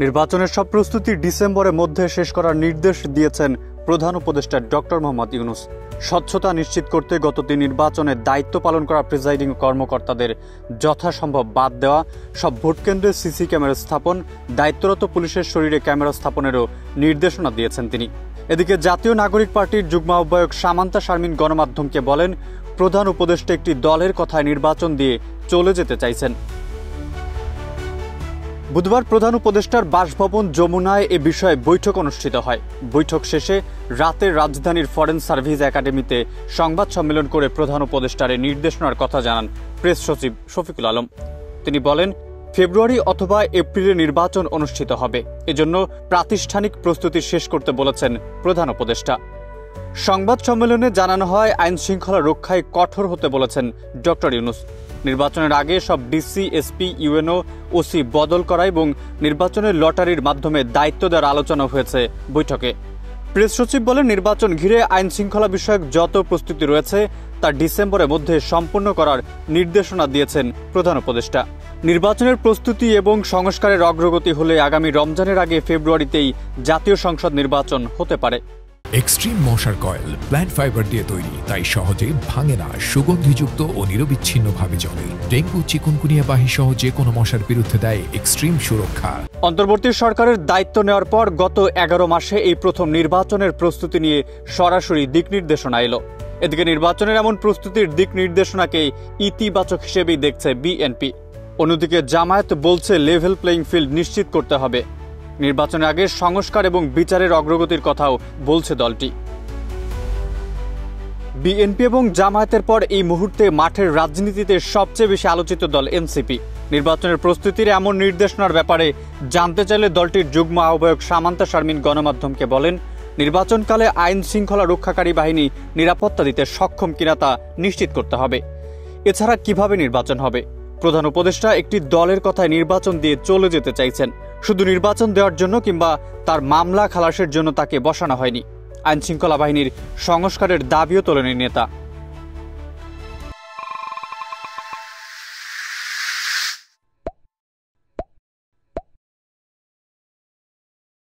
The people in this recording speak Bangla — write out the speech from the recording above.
নির্বাচনের সব প্রস্তুতি ডিসেম্বরের মধ্যে শেষ করার নির্দেশ দিয়েছেন প্রধান উপদেষ্টা ডক্টর মোহাম্মদ ইউনূস। স্বচ্ছতা নিশ্চিত করতে গত 3 নির্বাচনে দায়িত্ব পালন করা প্রিজাইডিং কর্মকর্তাদের যথাসম্ভব বাদ দেওয়া, সব ভোটকেন্দ্রে সিসি ক্যামেরা স্থাপন, দায়িত্বরত পুলিশের শরীরে ক্যামেরা স্থাপনেরও নির্দেশনা দিয়েছেন তিনি। এদিকে জাতীয় নাগরিক পার্টির যুগ্ম আহ্বায়ক সামান্তা শারমিন গণমাধ্যমকে বলেন, প্রধান উপদেষ্টা একটি দলের কথায় নির্বাচন দিয়ে চলে যেতে চাইছেন। বুধবার প্রধান উপদেষ্টার বাসভবন যমুনায় এ বিষয়ে বৈঠক অনুষ্ঠিত হয়। বৈঠক শেষে রাতে রাজধানীর ফরেন সার্ভিস একাডেমিতে সংবাদ সম্মেলন করে প্রধান উপদেষ্টার নির্দেশনার কথা জানান প্রেস সচিব শফিকুল আলম। তিনি বলেন, ফেব্রুয়ারি অথবা এপ্রিলে নির্বাচন অনুষ্ঠিত হবে, এজন্য প্রাতিষ্ঠানিক প্রস্তুতি শেষ করতে বলেছেন প্রধান উপদেষ্টা। সংবাদ সম্মেলনে জানানো হয়, আইন শৃঙ্খলা রক্ষায় কঠোর হতে বলেছেন ডক্টর ইউনূস। নির্বাচনের আগে সব ডিসি, এসপি, ইউএনও, ওসি বদল করা এবং নির্বাচনের লটারির মাধ্যমে দায়িত্ব দেওয়ার আলোচনা হয়েছে বৈঠকে। প্রেস সচিব বলেন, নির্বাচন ঘিরে আইন শৃঙ্খলা বিষয়ক যত প্রস্তুতি রয়েছে তা ডিসেম্বরের মধ্যে সম্পূর্ণ করার নির্দেশনা দিয়েছেন প্রধান উপদেষ্টা। নির্বাচনের প্রস্তুতি এবং সংস্কারের অগ্রগতি হলে আগামী রমজানের আগে ফেব্রুয়ারিতেই জাতীয় সংসদ নির্বাচন হতে পারে। এক্সট্রিম মশার কয়েল প্ল্যান্ট ফাইবার দিয়ে তৈরি, তাই সহজে ভাঙে না, সুগন্ধিযুক্ত ও নিরবিচ্ছিন্নভাবে জ্বলে। ডেঙ্গু, চিকুনগুনিয়া বাহি সহ যে কোনো মশার বিরুদ্ধে দেয় এক্সট্রিম সুরক্ষা। অন্তর্বর্তী সরকারের দায়িত্ব নেওয়ার পর গত 11 মাসে এই প্রথম নির্বাচনের প্রস্তুতি নিয়ে সরাসরি দিক নির্দেশনা এলো। এদিকে নির্বাচনের এমন প্রস্তুতির দিক নির্দেশনাকে ইতিবাচক হিসেবেই দেখছে বিএনপি। অন্যদিকে জামায়াত বলছে, লেভেল প্লেইং ফিল্ড নিশ্চিত করতে হবে। নির্বাচনের আগে সংস্কার এবং বিচারের অগ্রগতির কথাও বলছে দলটি। বিএনপি এবং জামায়াতের পর এই মুহূর্তে মাঠের রাজনীতিতে সবচেয়ে বেশি আলোচিত দল এনসিপি। নির্বাচনের প্রস্তুতির এমন নির্দেশনার ব্যাপারে জানতে চাইলে দলটির যুগ্ম আহ্বায়ক সামান্তা শারমিন গণমাধ্যমকে বলেন, নির্বাচনকালে আইন শৃঙ্খলা রক্ষাকারী বাহিনী নিরাপত্তা দিতে সক্ষম কিনা তা নিশ্চিত করতে হবে। এছাড়া কিভাবে নির্বাচন হবে? প্রধান উপদেষ্টা একটি দলের কথায় নির্বাচন দিয়ে চলে যেতে চাইছেন। শুধু নির্বাচন দেওয়ার জন্য কিংবা তার মামলা খালাসের জন্য তাকে বসানো হয়নি। আইন শৃঙ্খলা বাহিনীর সংস্কারের দাবিও তোলেন নেতা।